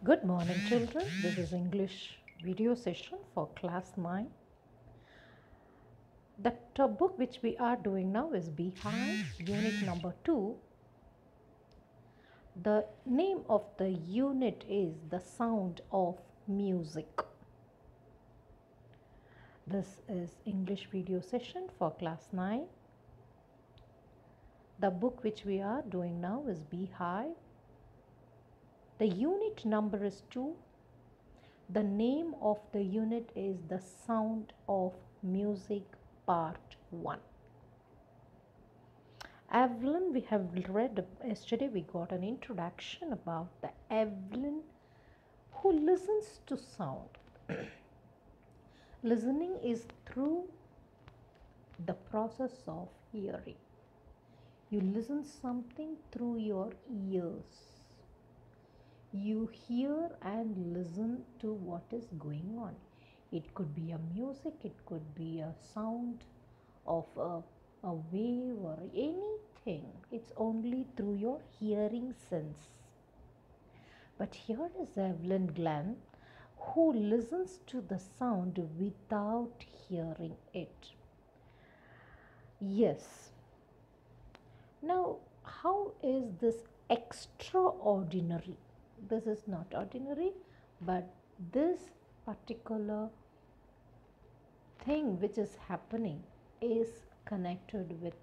Good morning, children. This is English video session for class 9. The book which we are doing now is Behind, unit number 2. The name of the unit is The Sound of Music. This is English video session for class 9. The book which we are doing now is Behind. The unit number is 2. The name of the unit is The Sound of Music Part 1. Evelyn, we have read yesterday, we got an introduction about the Evelyn who listens to sound. Listening is through the process of hearing. You listen something through your ears. You hear and listen to what is going on. It could be a music, it could be a sound of a wave or anything. It's only through your hearing sense. But here is Evelyn Glenn who listens to the sound without hearing it. Yes. Now, how is this extraordinary? This is not ordinary, but this particular thing which is happening is connected with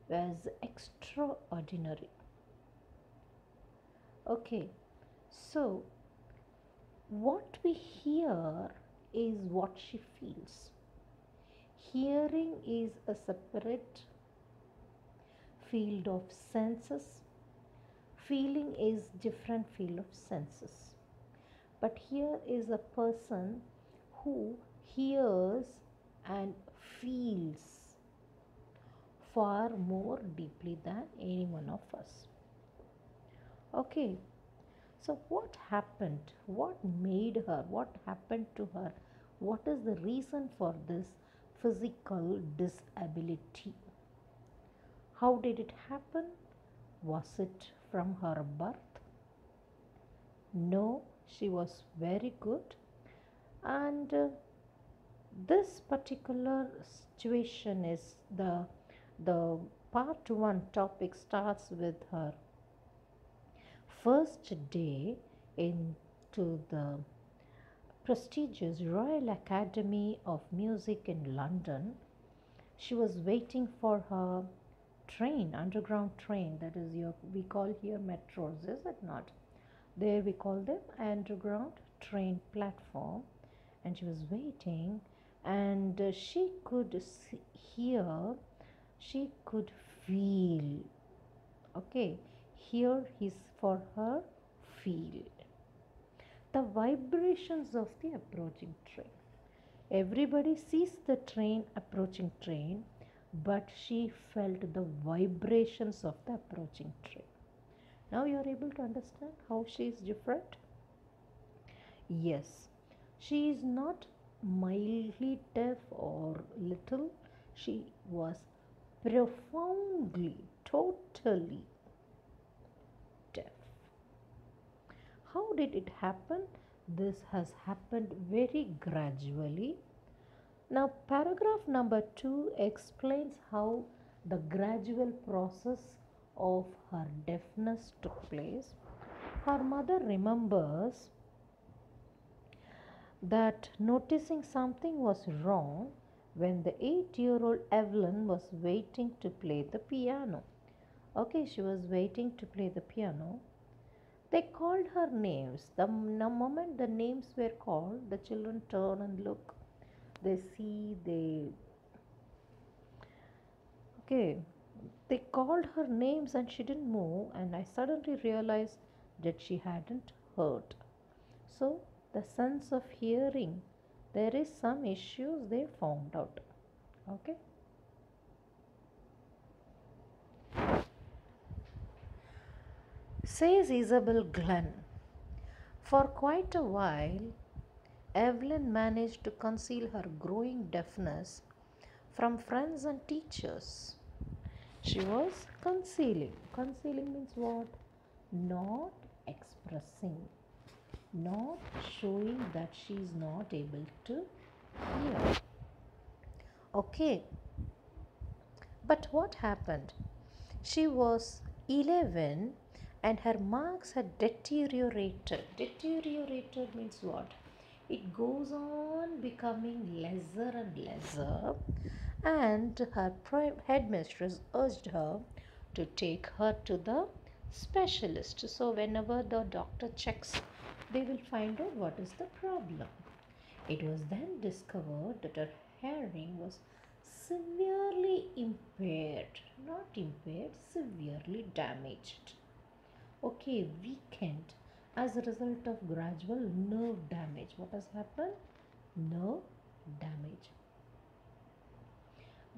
as extraordinary. Okay, so what we hear is what she feels. Hearing is a separate field of senses. Feeling is different field of senses. But here is a person who hears and feels far more deeply than any one of us. Okay, so what happened? What made her? What happened to her? What is the reason for this physical disability? How did it happen? Was it from her birth? No, she was very good, and this particular situation is the part 1 topic starts with her first day into the prestigious Royal Academy of Music in London. She was waiting for her train, underground train, that is we call here metros, is it not? There we call them underground train platform, and she was waiting, and she could hear, she could feel. Okay, here is for her feel the vibrations of the approaching train. Everybody sees the train, approaching train, but she felt the vibrations of the approaching train. Now you are able to understand how she is different? Yes, she is not mildly deaf or little. She was profoundly, totally deaf. How did it happen? This has happened very gradually. Now, paragraph number 2 explains how the gradual process of her deafness took place. Her mother remembers that noticing something was wrong when the 8-year-old Evelyn was waiting to play the piano. Okay, she was waiting to play the piano. They called her names. The moment the names were called, the children turn and look. They see, they called her names and she didn't move, and I suddenly realized that she hadn't heard. So the sense of hearing, there is some issues they found out. Okay. Says Isabel Glenn, for quite a while, Evelyn managed to conceal her growing deafness from friends and teachers. She was concealing. Concealing means what? Not expressing. not showing that she is not able to hear. Okay, but what happened? She was 11 and her marks had deteriorated. Deteriorated means what? It goes on becoming lesser and lesser, and her headmistress urged her to take her to the specialist. So, whenever the doctor checks, they will find out what is the problem. It was then discovered that her hearing was severely impaired, not impaired, severely damaged. Okay, weakened as a result of gradual nerve damage. What has happened? Nerve damage.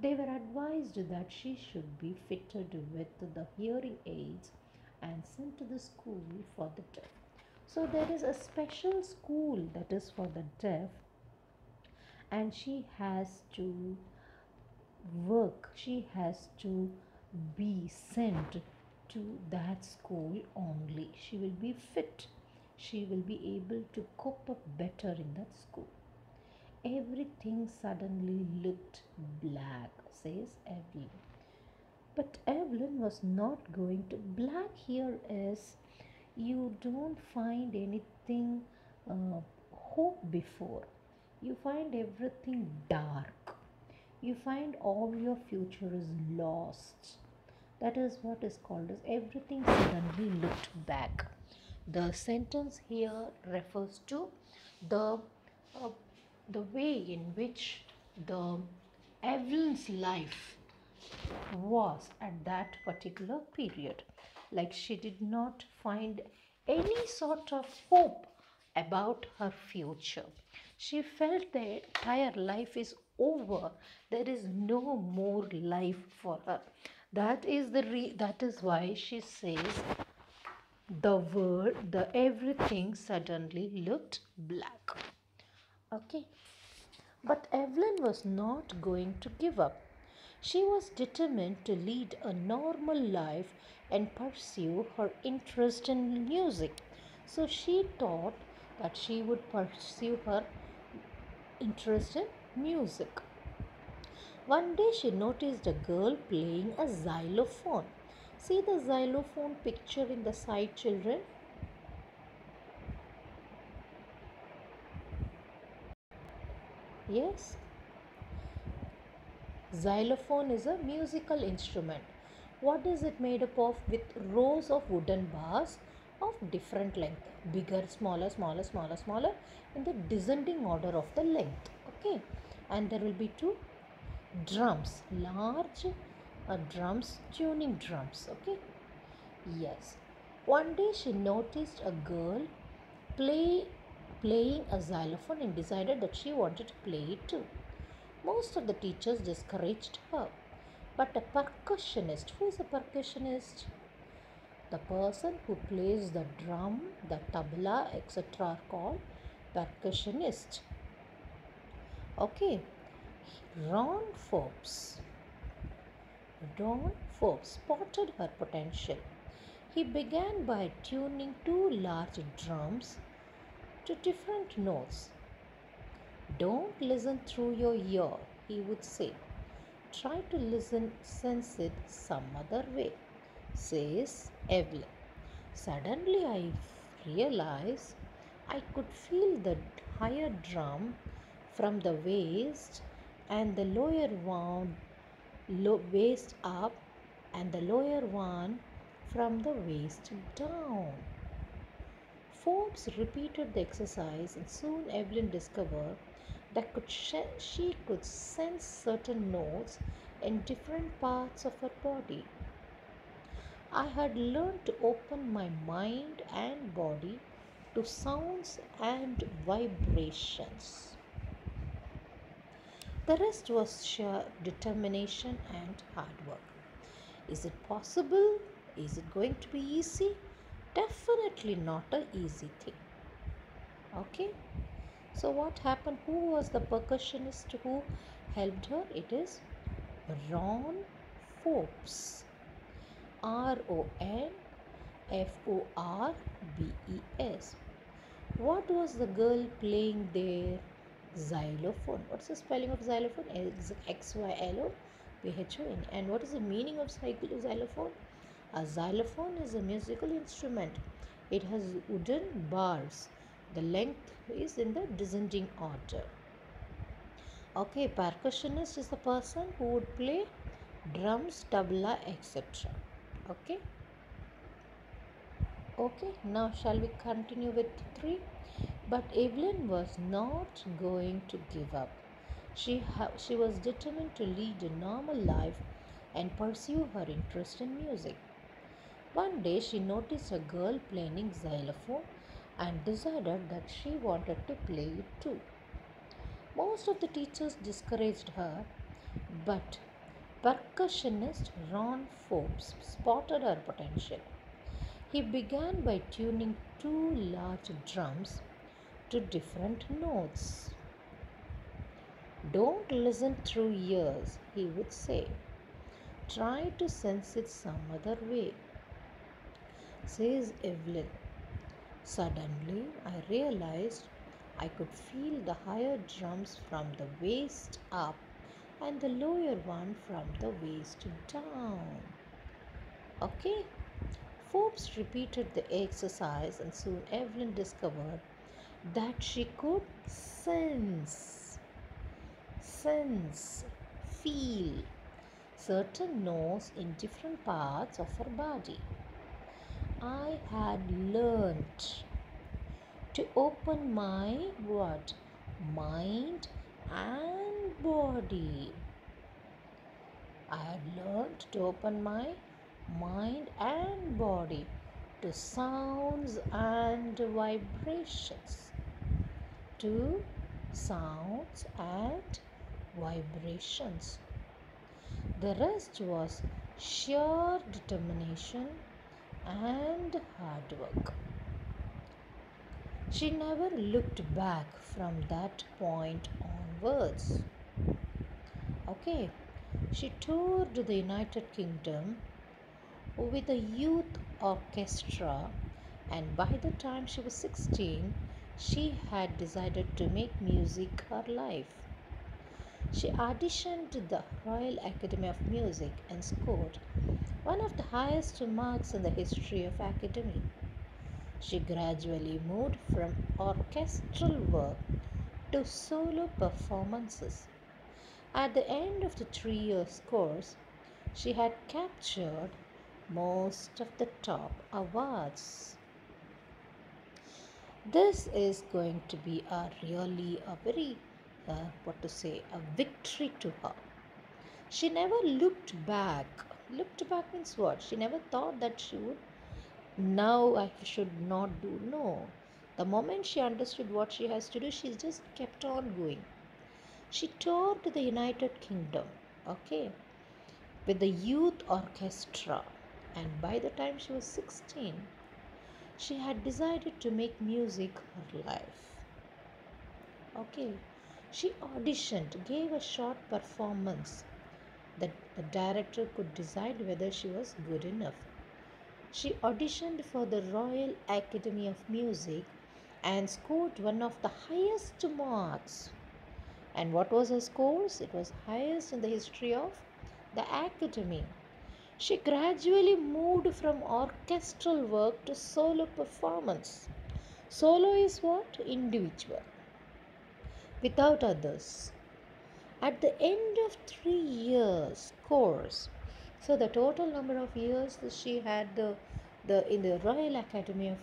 They were advised that she should be fitted with the hearing aids and sent to the school for the deaf. So there is a special school that is for the deaf, and she has to work, she has to be sent to that school only. She will be fit, she will be able to cope up better in that school. Everything suddenly looked black, says Evelyn. But Evelyn was not going to. Black here is you don't find anything hope before. You find everything dark. You find all your future is lost. That is what is called as everything suddenly looked back. The sentence here refers to the uh, the way in which the Evelyn's life was at that particular period. Like she did not find any sort of hope about her future. She felt the entire life is over. There is no more life for her. That is why she says the everything suddenly looked black. Okay. But Evelyn was not going to give up. She was determined to lead a normal life and pursue her interest in music. So she thought that she would pursue her interest in music. One day she noticed a girl playing a xylophone. See the xylophone picture in the side, children? Yes. Xylophone is a musical instrument. What is it made up of? With rows of wooden bars of different length, bigger, smaller, smaller, smaller, smaller, in the descending order of the length. Okay, and there will be two drums, large drums, tuning drums. Okay, yes. One day she noticed a girl play playing a xylophone and decided that she wanted to play it too. Most of the teachers discouraged her. But a percussionist, who is a percussionist? The person who plays the drum, the tabla, etc. are called percussionist. Okay. Ron Forbes. Ron Forbes spotted her potential. He began by tuning two large drums to different notes. Don't listen through your ear, he would say. Try to listen, sense it some other way, says Evelyn. Suddenly I realized I could feel the higher drum from the waist and the lower one waist up and the lower one from the waist down. Forbes repeated the exercise and soon Evelyn discovered that she could sense certain notes in different parts of her body. I had learned to open my mind and body to sounds and vibrations. The rest was sheer determination and hard work. Is it possible? Is it going to be easy? Definitely not an easy thing. Okay. So what happened? Who was the percussionist who helped her? It is Ron Forbes. RONFORBES. What was the girl playing there? Xylophone. What's the spelling of xylophone? Xylophone. And what is the meaning of xylophone? A xylophone is a musical instrument. It has wooden bars. The length is in the descending order. Okay, percussionist is the person who would play drums, tabla, etc. Okay. Okay, now shall we continue with 3? But Evelyn was not going to give up. She was determined to lead a normal life and pursue her interest in music. One day she noticed a girl playing xylophone and decided that she wanted to play it too. Most of the teachers discouraged her, but percussionist Ron Forbes spotted her potential. He began by tuning two large drums to different notes. Don't listen through ears, he would say. Try to sense it some other way, says Evelyn. Suddenly, I realized I could feel the higher drums from the waist up and the lower one from the waist down. Okay? Forbes repeated the exercise, and soon Evelyn discovered that she could sense, feel certain notes in different parts of her body. I had learnt to open my what? Mind and body. I had learnt to open my mind and body to sounds and vibrations. To sounds and vibrations. The rest was sheer determination and hard work. She never looked back from that point onwards. Okay, she toured the United Kingdom with a youth orchestra, and by the time she was 16, she had decided to make music her life. She auditioned to the Royal Academy of Music and scored one of the highest marks in the history of Academy. She gradually moved from orchestral work to solo performances. At the end of the 3 years course, she had captured most of the top awards. This is going to be a very, a victory to her. She never looked back. Looked back means what? She never thought that she would, now I should not do. No. The moment she understood what she has to do, she just kept on going. She toured the United Kingdom, okay, with the youth orchestra, and by the time she was 16, she had decided to make music her life. Okay, she auditioned, gave a short performance that the director could decide whether she was good enough. She auditioned for the Royal Academy of Music and scored one of the highest marks. And what was her scores? It was highest in the history of the Academy. She gradually moved from orchestral work to solo performance. Solo is what? Individual, without others. At the end of 3 years course, so the total number of years that she had the in the Royal Academy of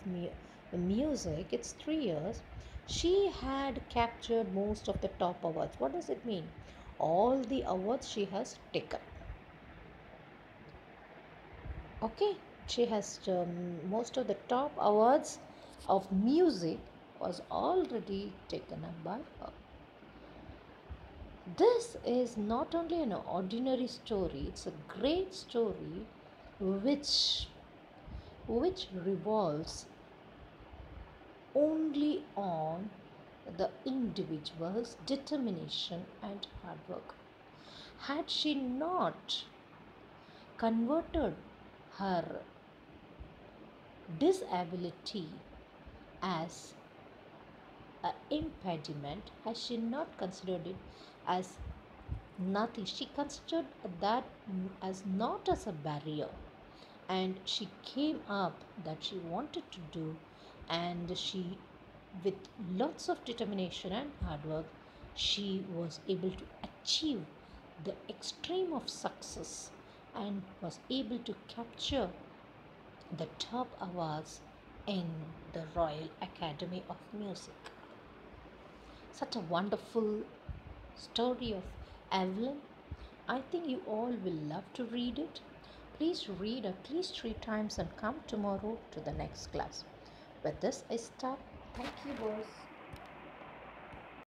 Music, it's 3 years. She had captured most of the top awards. What does it mean? All the awards she has taken. Okay, she has most of the top awards of music was already taken up by her. This is not only an ordinary story, it's a great story which revolves only on the individual's determination and hard work. Had she not converted her disability as an impediment, as she not considered it as nothing. She considered that as not as a barrier, and she came up that she wanted to do, and she, with lots of determination and hard work, she was able to achieve the extreme of success and was able to capture the top awards in the Royal Academy of Music. Such a wonderful story of Evelyn. I think you all will love to read it. Please read at least 3 times and come tomorrow to the next class. With this, I stop. Thank you, boys.